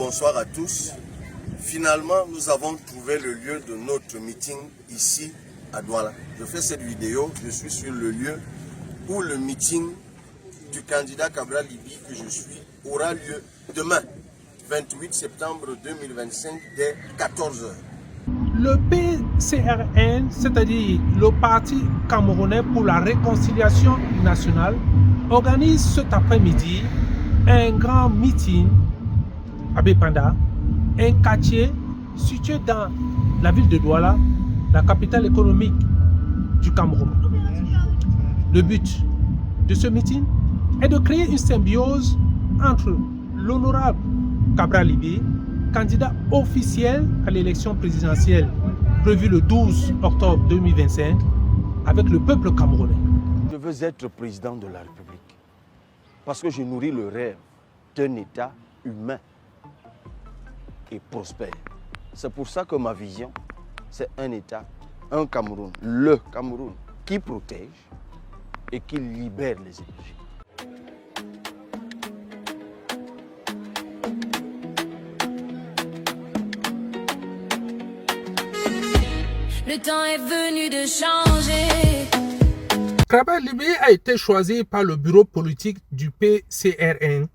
bonsoir à tous. Finalement, nous avons trouvé le lieu de notre meeting ici à Douala. Je fais cette vidéo, je suis sur le lieu où le meeting du candidat Cabral Libye que je suis aura lieu demain, 28 septembre 2025, dès 14 h. Le PCRN, c'est-à-dire le Parti camerounais pour la réconciliation nationale, organise cet après-midi un grand meeting à Bépanda, un quartier situé dans la ville de Douala, la capitale économique du Cameroun. Le but de ce meeting est de créer une symbiose entre l'honorable Cabral Libye, candidat officiel à l'élection présidentielle prévue le 12 octobre 2025, avec le peuple camerounais. Je veux être président de la République parce que je nourris le rêve d'un État humain et prospère. C'est pour ça que ma vision, c'est un État, un Cameroun, le Cameroun, qui protège et qui libère les énergies. Le temps est venu de changer. Cabral Libye a été choisi par le bureau politique du PCRN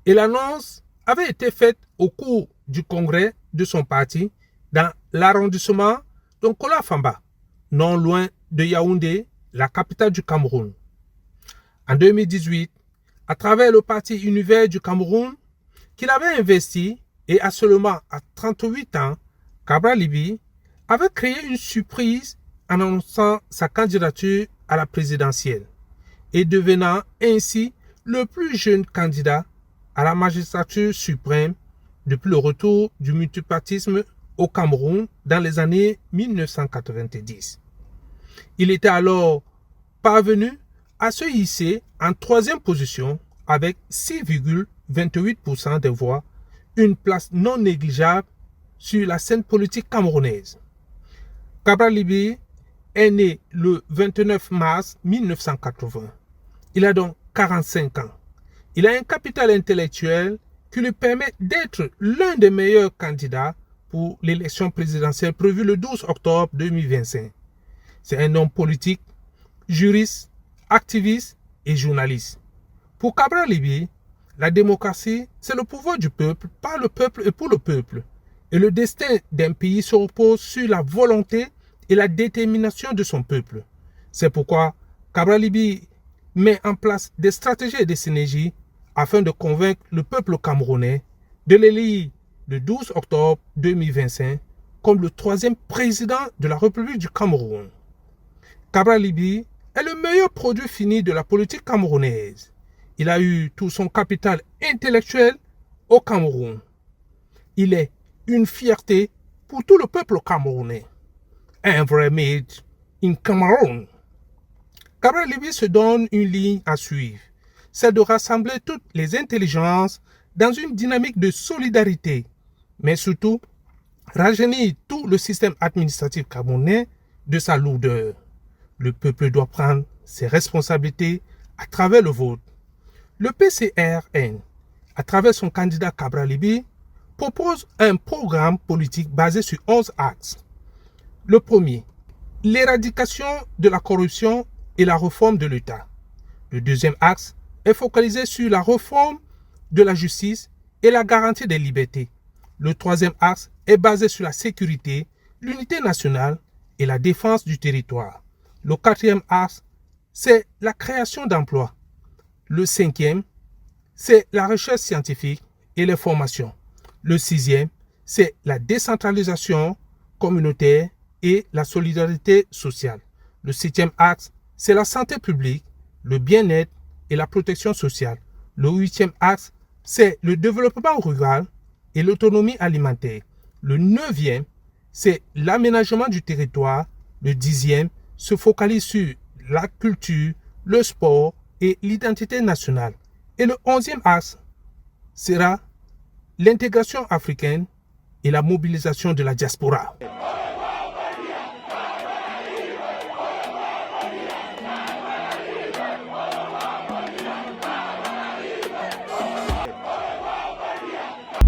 et l'annonce avait été faite au cours du congrès de son parti dans l'arrondissement d'Onkola Famba, non loin de Yaoundé, la capitale du Cameroun. En 2018, à travers le parti Univers du Cameroun, qu'il avait investi, et à seulement à 38 ans, Cabral Libye avait créé une surprise en annonçant sa candidature à la présidentielle et devenant ainsi le plus jeune candidat à la magistrature suprême depuis le retour du multipartisme au Cameroun dans les années 1990. Il était alors parvenu à se hisser en troisième position avec 6,28% des voix, une place non négligeable sur la scène politique camerounaise. Cabral Libye est né le 29 mars 1980. Il a donc 45 ans. Il a un capital intellectuel qui lui permet d'être l'un des meilleurs candidats pour l'élection présidentielle prévue le 12 octobre 2025. C'est un homme politique, juriste, activiste et journaliste. Pour Cabral Libye, la démocratie, c'est le pouvoir du peuple, par le peuple et pour le peuple. Et le destin d'un pays se repose sur la volonté et la détermination de son peuple. C'est pourquoi Cabral Libye met en place des stratégies et des synergies afin de convaincre le peuple camerounais de l'élire le 12 octobre 2025 comme le troisième président de la République du Cameroun. Cabral Libye est le meilleur produit fini de la politique camerounaise. Il a eu tout son capital intellectuel au Cameroun. Il est une fierté pour tout le peuple camerounais. Un vrai made in Cameroun. Cabral Libye se donne une ligne à suivre. C'est de rassembler toutes les intelligences dans une dynamique de solidarité, mais surtout rajeunir tout le système administratif camerounais de sa lourdeur. Le peuple doit prendre ses responsabilités à travers le vote. Le PCRN, à travers son candidat Cabral Libye, propose un programme politique basé sur 11 axes. Le premier, l'éradication de la corruption et la réforme de l'État. Le deuxième axe est focalisé sur la réforme de la justice et la garantie des libertés. Le troisième axe est basé sur la sécurité, l'unité nationale et la défense du territoire. Le quatrième axe, c'est la création d'emplois. Le cinquième, c'est la recherche scientifique et les formations. Le sixième, c'est la décentralisation communautaire et la solidarité sociale. Le septième axe, c'est la santé publique, le bien-être et la protection sociale. Le huitième axe, c'est le développement rural et l'autonomie alimentaire. Le neuvième, c'est l'aménagement du territoire. Le dixième se focalise sur la culture, le sport et l'identité nationale. Et le 11e axe sera l'intégration africaine et la mobilisation de la diaspora.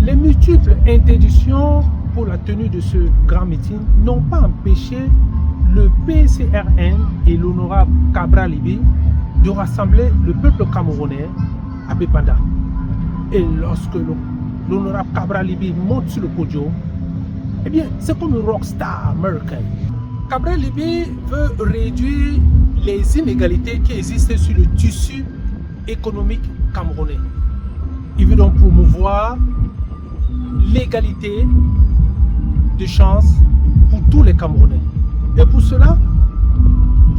Les multiples interdictions pour la tenue de ce grand meeting n'ont pas empêché le PCRN et l'honorable Cabral Libby de rassembler le peuple camerounais à Bépanda. Et lorsque l'honorable Cabral Libby monte sur le podium, eh bien, c'est comme une rockstar américaine. Cabral Libby veut réduire les inégalités qui existent sur le tissu économique camerounais. Il veut donc promouvoir l'égalité de chance pour tous les Camerounais. Et pour cela,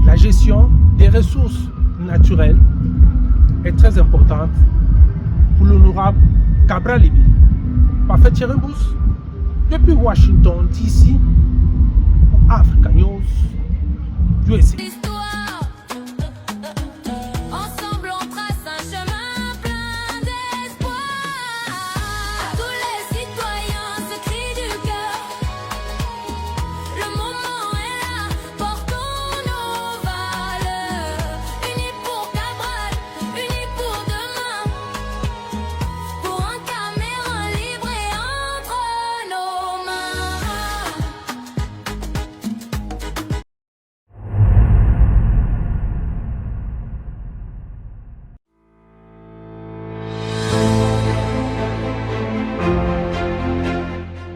la gestion des ressources naturelles est très importante pour l'honorable Cabral Libby. Parfait Thierry Mbous, depuis Washington DC,